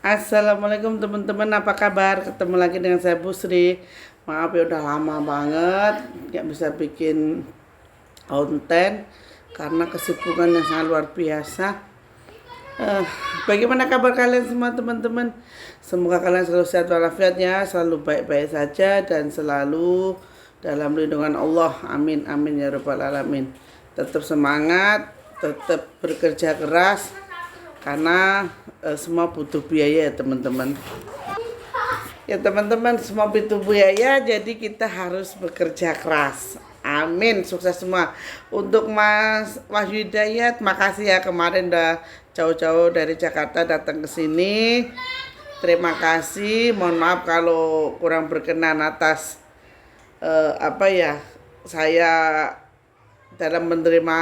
Assalamualaikum teman-teman, apa kabar? Ketemu lagi dengan saya Bu Sri. Maaf ya udah lama banget nggak bisa bikin konten karena kesibukan yang sangat luar biasa. Eh, Bagaimana kabar kalian semua teman-teman? Semoga kalian selalu sehat walafiat ya, selalu baik-baik saja dan selalu dalam lindungan Allah. Amin amin ya rabbal alamin. Tetap semangat, tetap bekerja keras karena semua butuh biaya ya teman-teman. Ya teman-teman, semua butuh biaya, jadi kita harus bekerja keras. Amin, sukses semua. Untuk Mas Wahyu Hidayat, makasih ya kemarin udah jauh-jauh dari Jakarta datang ke sini. Terima kasih. Mohon maaf kalau kurang berkenan atas saya dalam menerima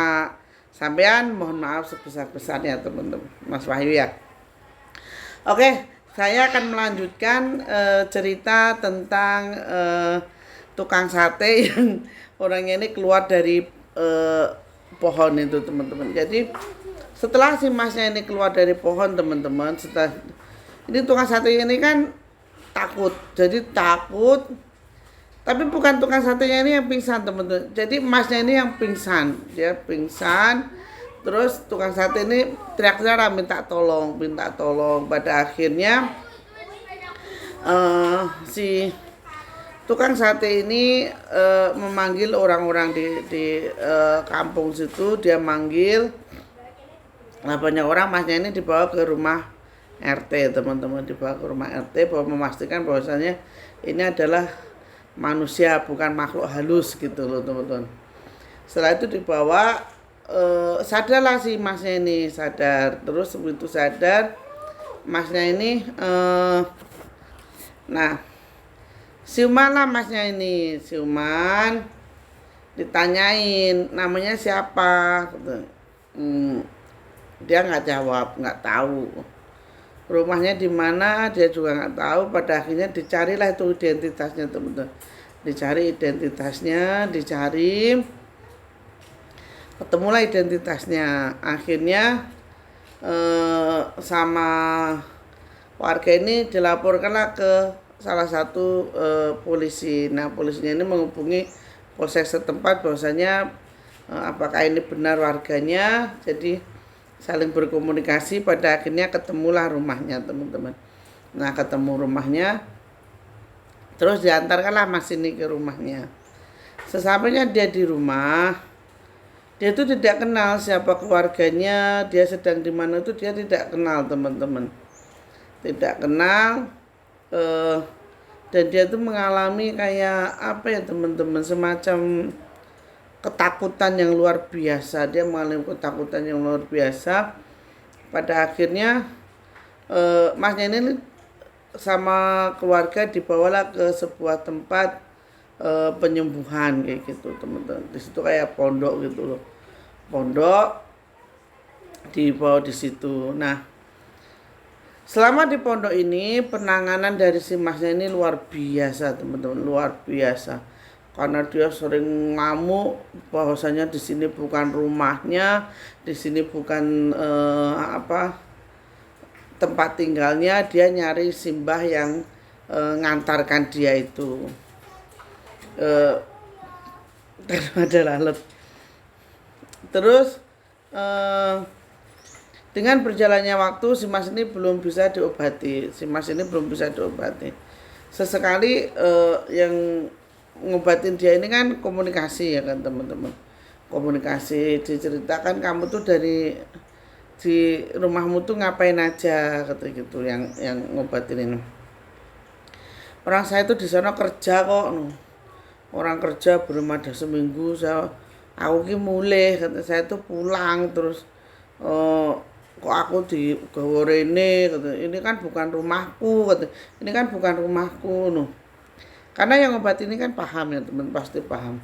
sampean. Mohon maaf sebesar-besarnya teman-teman, Mas Wahyu ya. Oke, saya akan melanjutkan cerita tentang tukang sate yang orangnya ini keluar dari pohon itu teman-teman. Jadi setelah si masnya ini keluar dari pohon teman-teman, setelah ini tukang sate ini kan takut, jadi takut. Tapi bukan tukang satenya ini yang pingsan teman-teman. Jadi masnya ini yang pingsan, dia pingsan. Terus tukang sate ini teriak-teriak minta tolong, minta tolong. Pada akhirnya si tukang sate ini memanggil orang-orang di kampung situ. Dia manggil banyak orang, masnya ini dibawa ke rumah RT teman-teman, dibawa ke rumah RT bahwa memastikan bahwasanya ini adalah manusia bukan makhluk halus gitu loh teman-teman. Setelah itu dibawa, sadarlah si masnya ini, sadar. Terus begitu sadar masnya ini nah siuman lah masnya ini, siuman, ditanyain namanya siapa gitu. Dia nggak jawab, nggak tahu rumahnya di mana, dia juga nggak tahu. Pada akhirnya dicarilah itu identitasnya teman-teman, dicari identitasnya, dicari, ketemulah identitasnya. Akhirnya sama warga ini dilaporkanlah ke salah satu polisi. Nah polisinya ini menghubungi polsek setempat bahwasanya apakah ini benar warganya. Jadi saling berkomunikasi, pada akhirnya ketemulah rumahnya teman-teman. Nah ketemu rumahnya, terus diantarkanlah mas ini ke rumahnya. Sesampainya dia di rumah, dia itu tidak kenal siapa keluarganya, dia sedang di mana itu dia tidak kenal teman-teman, tidak kenal. Dan dia itu mengalami kayak apa ya teman-teman, semacam ketakutan yang luar biasa. Dia mengalami ketakutan yang luar biasa. Pada akhirnya masnya ini sama keluarga dibawalah ke sebuah tempat penyembuhan kayak gitu teman-teman. Di situ kayak pondok gitu loh, pondok dibawa di situ. Nah selama di pondok ini penanganan dari si masnya ini luar biasa teman-teman, luar biasa. Karena dia sering ngamuk bahwasanya di sini bukan rumahnya, di sini bukan tempat tinggalnya. Dia nyari simbah yang ngantarkan dia itu ada lalat. Terus dengan berjalannya waktu si mas ini belum bisa diobati, sesekali yang ngobatin dia ini kan komunikasi ya kan teman-teman, komunikasi, diceritakan kamu tuh di rumahmu tuh ngapain aja kata gitu, yang ngobatin ini. Orang saya tuh di sana kerja kok, orang kerja belum ada seminggu, aku ki mulai kata, saya tuh pulang terus kok aku di gawe rene kata, ini kan bukan rumahku kata, ini kan bukan rumahku Karena yang obat ini kan paham ya teman, pasti paham.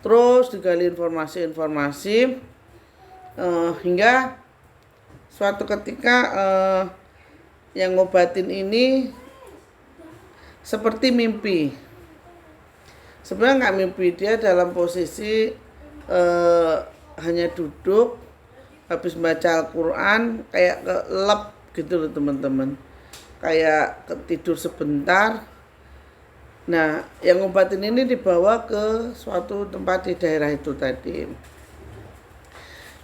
Terus digali informasi-informasi hingga suatu ketika yang ngobatin ini seperti mimpi. Sebenarnya nggak mimpi, dia dalam posisi hanya duduk habis baca Al-Quran kayak kelep gitu loh teman-teman. kayak tidur sebentar. Nah, yang ngobatin ini dibawa ke suatu tempat di daerah itu tadi.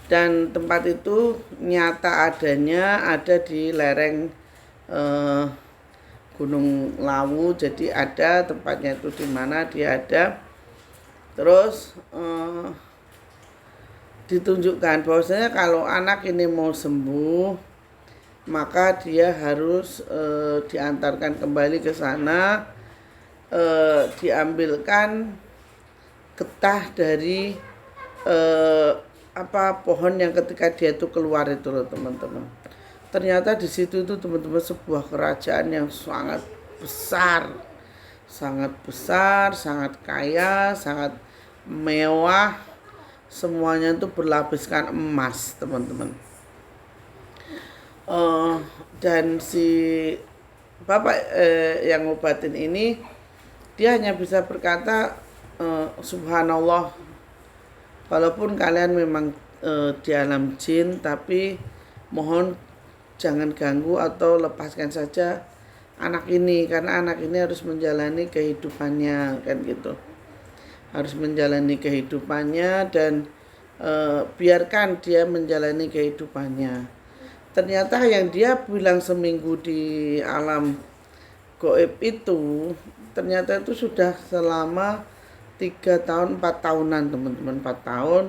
Dan tempat itu nyata adanya ada di lereng Gunung Lawu. Jadi ada tempatnya itu di mana dia ada. Terus ditunjukkan bahwasanya kalau anak ini mau sembuh, maka dia harus diantarkan kembali ke sana, diambilkan getah dari pohon yang ketika dia itu keluar itu loh teman-teman. Ternyata di situ itu teman-teman sebuah kerajaan yang sangat besar, sangat kaya, sangat mewah, semuanya itu berlapiskan emas teman-teman. Dan si bapak yang ngobatin ini, dia hanya bisa berkata subhanallah, walaupun kalian memang di alam jin, tapi mohon jangan ganggu atau lepaskan saja anak ini, karena anak ini harus menjalani kehidupannya, kan gitu, harus menjalani kehidupannya dan biarkan dia menjalani kehidupannya. Ternyata yang dia bilang seminggu di alam goib itu, ternyata itu sudah selama 3 tahun, 4 tahunan teman-teman, 4 tahun.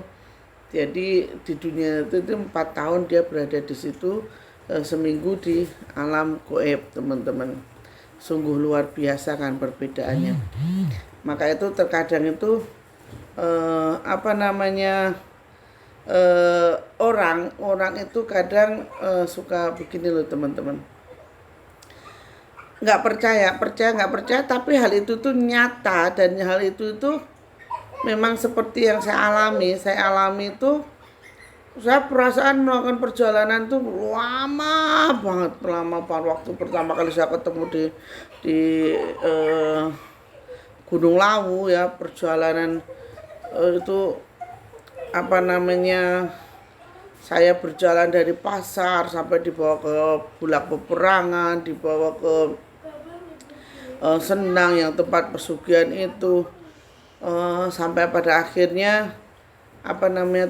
Jadi di dunia itu 4 tahun dia berada di situ, seminggu di alam goib teman-teman. Sungguh luar biasa kan perbedaannya. Maka itu terkadang itu orang itu kadang suka begini loh teman-teman, nggak percaya, tapi hal itu tuh nyata, dan hal itu tuh memang seperti yang saya alami itu. Saya perasaan melakukan perjalanan tuh lama banget waktu pertama kali saya ketemu di Gunung Lawu ya, perjalanan itu saya berjalan dari pasar sampai dibawa ke Bulak Peperangan, dibawa ke Senang yang tempat pesugihan itu, sampai pada akhirnya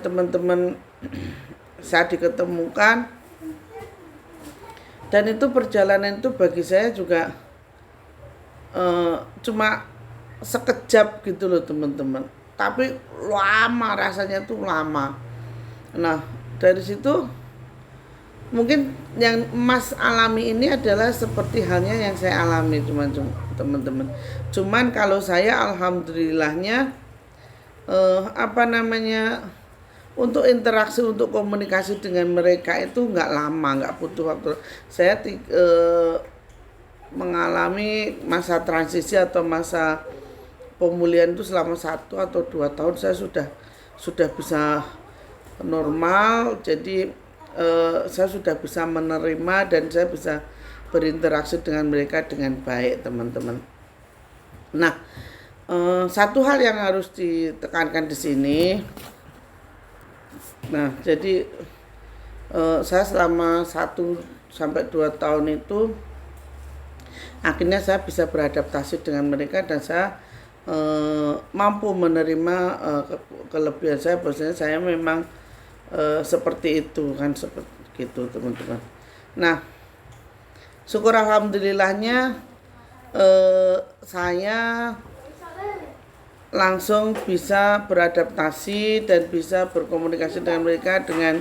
teman-teman saya diketemukan. Dan itu perjalanan itu bagi saya juga cuma sekejap gitu loh teman-teman, tapi lama, rasanya tuh lama. Nah dari situ mungkin yang Mas alami ini adalah seperti halnya yang saya alami teman-teman. Cuman kalau saya alhamdulillahnya untuk interaksi, untuk komunikasi dengan mereka itu nggak lama, nggak butuh waktu. Saya mengalami masa transisi atau masa pemulihan itu selama 1 atau 2 tahun saya sudah bisa normal. Jadi saya sudah bisa menerima dan saya bisa berinteraksi dengan mereka dengan baik teman-teman. Nah satu hal yang harus ditekankan di sini. Nah jadi saya selama 1 sampai 2 tahun itu akhirnya saya bisa beradaptasi dengan mereka, dan saya mampu menerima kelebihan saya, bahwasanya saya memang seperti itu kan, seperti itu teman-teman. Nah syukur alhamdulillahnya saya langsung bisa beradaptasi dan bisa berkomunikasi dengan mereka dengan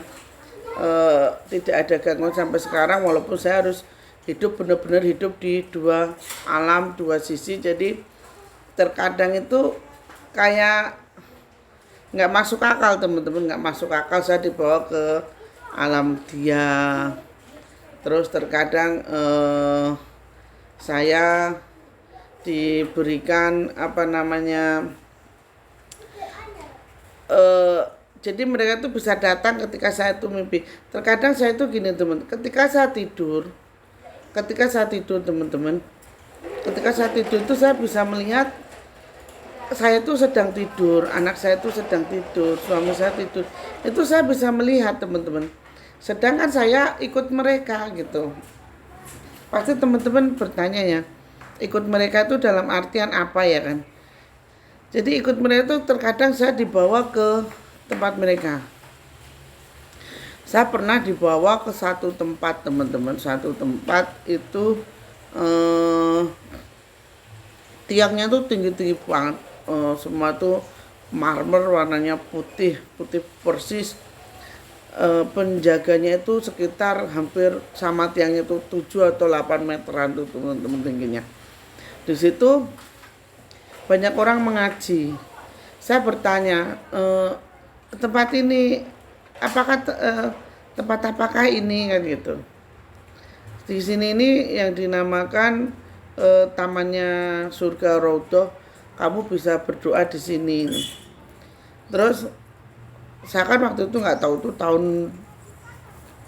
tidak ada gangguan sampai sekarang, walaupun saya harus benar-benar hidup di 2 alam, 2 sisi. Jadi terkadang itu kayak nggak masuk akal teman-teman, nggak masuk akal. Saya dibawa ke alam dia, terus terkadang saya diberikan jadi mereka tuh bisa datang ketika saya tuh mimpi. Terkadang saya tuh gini teman, ketika saya tidur teman-teman, ketika saya tidur itu saya bisa melihat saya tuh sedang tidur, anak saya tuh sedang tidur, suami saya tidur, itu saya bisa melihat teman-teman. Sedangkan saya ikut mereka gitu. Pasti teman-teman bertanya ya, ikut mereka itu dalam artian apa ya kan? Jadi ikut mereka itu terkadang saya dibawa ke tempat mereka. Saya pernah dibawa ke satu tempat teman-teman, satu tempat itu tiangnya tuh tinggi-tinggi banget, semua tuh marmer warnanya putih persis. Penjaganya itu sekitar hampir sama tiangnya itu 7 atau 8 meteran tuh teman-teman tingginya. Di situ banyak orang mengaji. Saya bertanya, tempat ini apakah tempat apakah ini kan gitu. Di sini ini yang dinamakan tamannya surga Raudhah, kamu bisa berdoa di sini. Terus saya kan waktu itu nggak tahu tuh tahun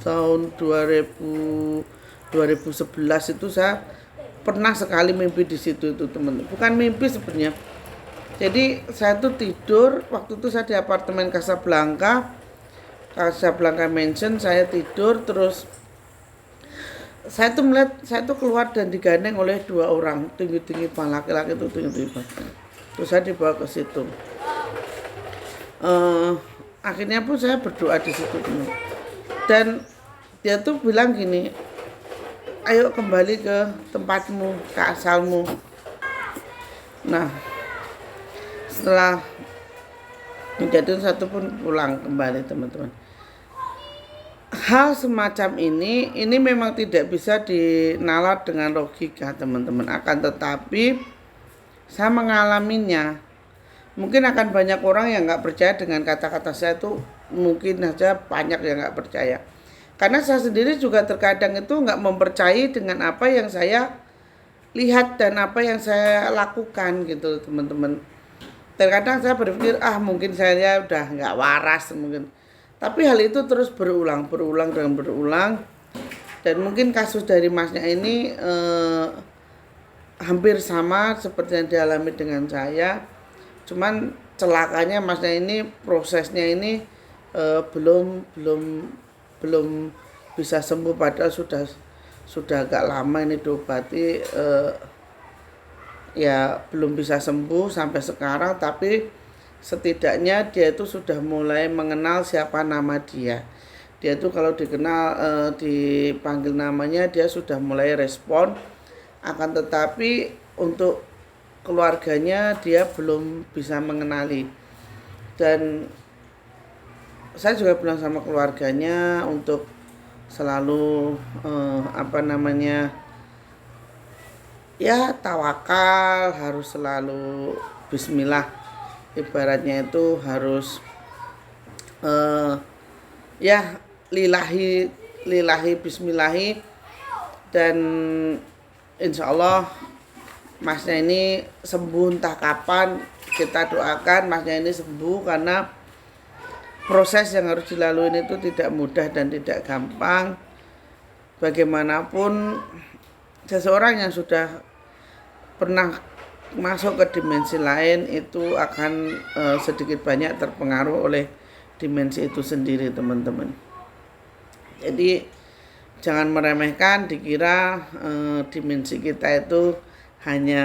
2011 itu saya pernah sekali mimpi di situ itu teman. Bukan mimpi sebenarnya. Jadi saya tuh tidur waktu itu saya di apartemen Casablanca Mansion, saya tidur terus saya tuh melihat saya tuh keluar dan digandeng oleh 2 orang tinggi-tinggi laki-laki itu tinggi-tinggi. Terus saya dibawa ke situ. Akhirnya pun saya berdoa di situ dan dia tuh bilang gini, ayo kembali ke tempatmu, ke asalmu. Nah setelah kejadian satu pun pulang kembali teman-teman. Hal semacam ini memang tidak bisa dinalar dengan logika teman-teman, akan tetapi saya mengalaminya. Mungkin akan banyak orang yang nggak percaya dengan kata-kata saya itu, mungkin saja banyak yang nggak percaya. Karena saya sendiri juga terkadang itu nggak mempercayai dengan apa yang saya lihat dan apa yang saya lakukan gitu teman-teman. Terkadang saya berpikir mungkin saya udah nggak waras mungkin. Tapi hal itu terus berulang dan mungkin kasus dari masnya ini hampir sama seperti yang dialami dengan saya. Cuman celakanya masnya ini prosesnya ini belum bisa sembuh, padahal sudah agak lama ini diobati, ya belum bisa sembuh sampai sekarang, tapi setidaknya dia itu sudah mulai mengenal siapa nama dia. Dia itu kalau dikenal dipanggil namanya dia sudah mulai respon, akan tetapi untuk keluarganya dia belum bisa mengenali. Dan saya juga bilang sama keluarganya untuk selalu ya tawakal, harus selalu bismillah, ibaratnya itu harus ya lillahi bismillahi, dan insya Allah masnya ini sembuh. Entah kapan kita doakan masnya ini sembuh, karena proses yang harus dilalui itu tidak mudah dan tidak gampang. Bagaimanapun seseorang yang sudah pernah masuk ke dimensi lain itu akan sedikit banyak terpengaruh oleh dimensi itu sendiri teman-teman. Jadi jangan meremehkan, dikira dimensi kita itu hanya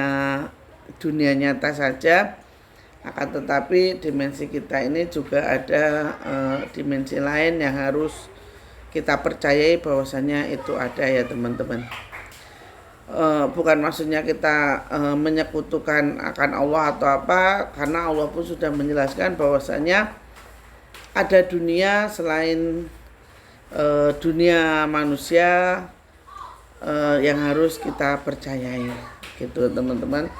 dunia nyata saja, akan tetapi dimensi kita ini juga ada dimensi lain yang harus kita percayai bahwasanya itu ada ya teman-teman. Bukan maksudnya kita menyekutukan akan Allah atau apa, karena Allah pun sudah menjelaskan bahwasanya ada dunia selain dunia manusia yang harus kita percayai gitu teman-teman.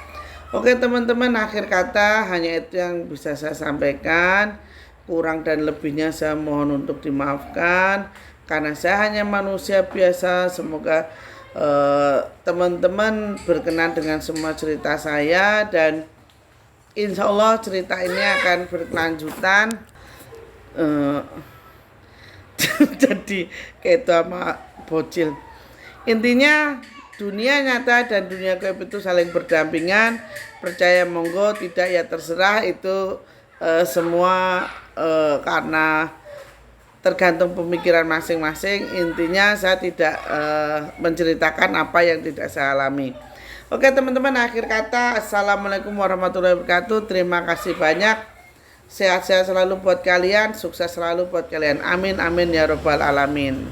Oke teman-teman, akhir kata hanya itu yang bisa saya sampaikan. Kurang dan lebihnya saya mohon untuk dimaafkan, karena saya hanya manusia biasa. Semoga teman-teman berkenan dengan semua cerita saya, dan insya Allah cerita ini akan berkelanjutan. Jadi kayak itu sama bocil. Intinya dunia nyata dan dunia gaib itu saling berdampingan. Percaya monggo, tidak ya terserah. Itu semua karena tergantung pemikiran masing-masing. Intinya saya tidak menceritakan apa yang tidak saya alami. Oke teman-teman, akhir kata assalamualaikum warahmatullahi wabarakatuh. Terima kasih banyak. Sehat-sehat selalu buat kalian, sukses selalu buat kalian. Amin amin ya robbal alamin.